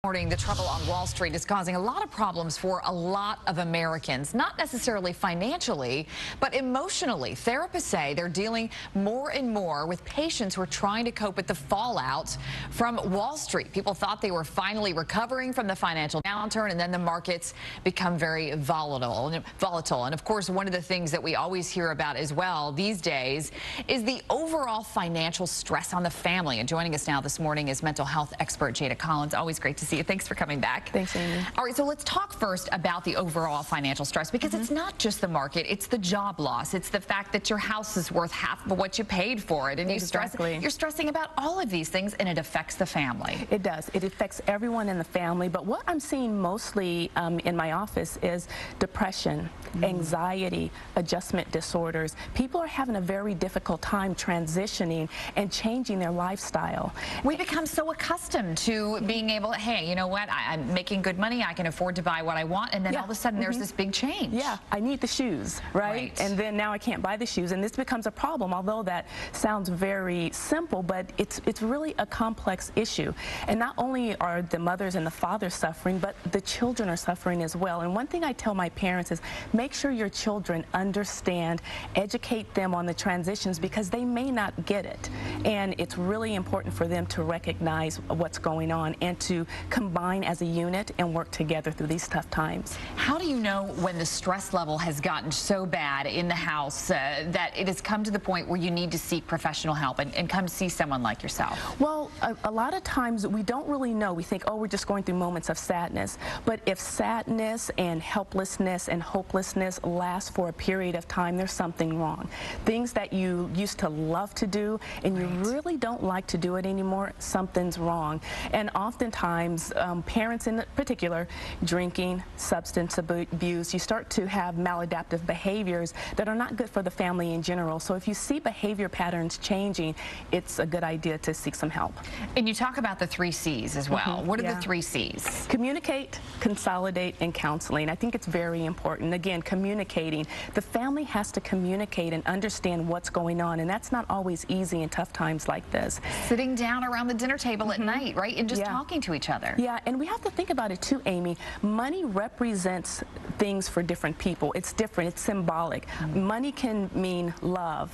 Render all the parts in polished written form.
Morning, the trouble on Wall Street is causing a lot of problems for a lot of Americans, not necessarily financially, but emotionally. Therapists say they're dealing more and more with patients who are trying to cope with the fallout from Wall Street. People thought they were finally recovering from the financial downturn, and then the markets become very volatile. And of course, one of the things that we always hear about as well these days is the overall financial stress on the family. And joining us now this morning is mental health expert Jada Jackson. Always great to see you. Thanks for coming back. Thanks, Amy. All right, so let's talk first about the overall financial stress, because it's not just the market, it's the job loss. It's the fact that your house is worth half of what you paid for it, and you're stressing about all of these things, and it affects the family. It does. It affects everyone in the family, but what I'm seeing mostly in my office is depression, anxiety, adjustment disorders. People are having a very difficult time transitioning and changing their lifestyle. We become so accustomed to being able to, hey, you know what, I'm making good money, I can afford to buy what I want, and then all of a sudden there's this big change. Yeah, I need the shoes, right? And then now I can't buy the shoes, and this becomes a problem, although that sounds very simple, but it's really a complex issue. And not only are the mothers and the fathers suffering, but the children are suffering as well. And one thing I tell my parents is make sure your children understand, educate them on the transitions, because they may not get it. And it's really important for them to recognize what's going on and to combine as a unit and work together through these tough times. How do you know when the stress level has gotten so bad in the house that it has come to the point where you need to seek professional help and come see someone like yourself? Well, a lot of times we don't really know. We think, oh, we're just going through moments of sadness. But if sadness and helplessness and hopelessness last for a period of time, there's something wrong. Things that you used to love to do and you really don't like to do it anymore, something's wrong. And oftentimes, parents in particular, drinking, substance abuse, you start to have maladaptive behaviors that are not good for the family in general. So if you see behavior patterns changing, it's a good idea to seek some help. And you talk about the 3 C's as well. What are the 3 C's? Communicate, consolidate, and counseling. I think it's very important. Again, communicating. The family has to communicate and understand what's going on, and that's not always easy in tough times like this. Sitting down around the dinner table at night, right? And just talking to each other. Yeah, and we have to think about it too, Amy. Money represents things for different people. It's different. It's symbolic. Money can mean love,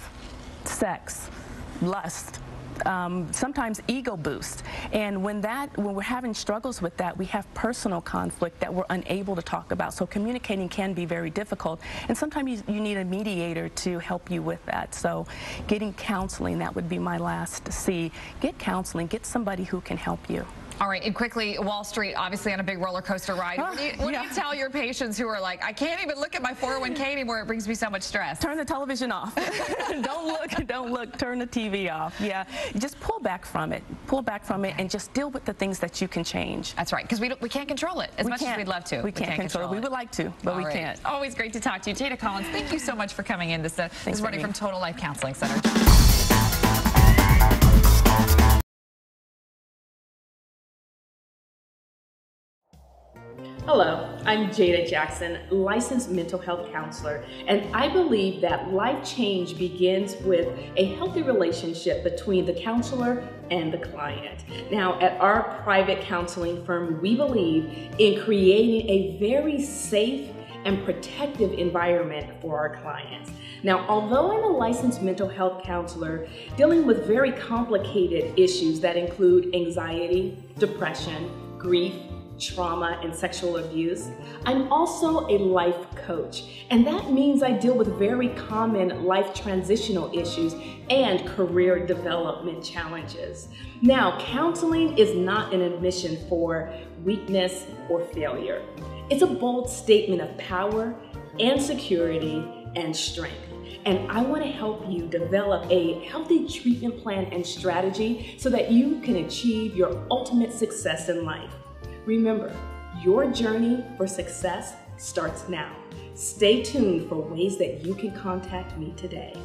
sex, lust, sometimes ego boost. And when we're having struggles with that, we have personal conflict that we're unable to talk about. So communicating can be very difficult. And sometimes you need a mediator to help you with that. So getting counseling, that would be my last C. Get counseling. Get somebody who can help you. All right, and quickly, Wall Street, obviously on a big roller coaster ride. What do you tell your patients who are like, I can't even look at my 401k anymore, it brings me so much stress? Turn the television off. don't look, turn the TV off. Yeah, just pull back from it. Pull back from it and just deal with the things that you can change. That's right, because we can't control it as much as we'd love to. We can't control it. We would like to, but we can't. Always great to talk to you. Jada Jackson, thank you so much for coming in this morning from Total Life Counseling Center. Hello, I'm Jada Jackson, licensed mental health counselor, and I believe that life change begins with a healthy relationship between the counselor and the client. Now, at our private counseling firm, we believe in creating a very safe and protective environment for our clients. Now, although I'm a licensed mental health counselor dealing with very complicated issues that include anxiety, depression, grief, trauma, and sexual abuse, I'm also a life coach. And that means I deal with very common life transitional issues and career development challenges. Now, counseling is not an admission for weakness or failure. It's a bold statement of power and security and strength. And I want to help you develop a healthy treatment plan and strategy so that you can achieve your ultimate success in life. Remember, your journey for success starts now. Stay tuned for ways that you can contact me today.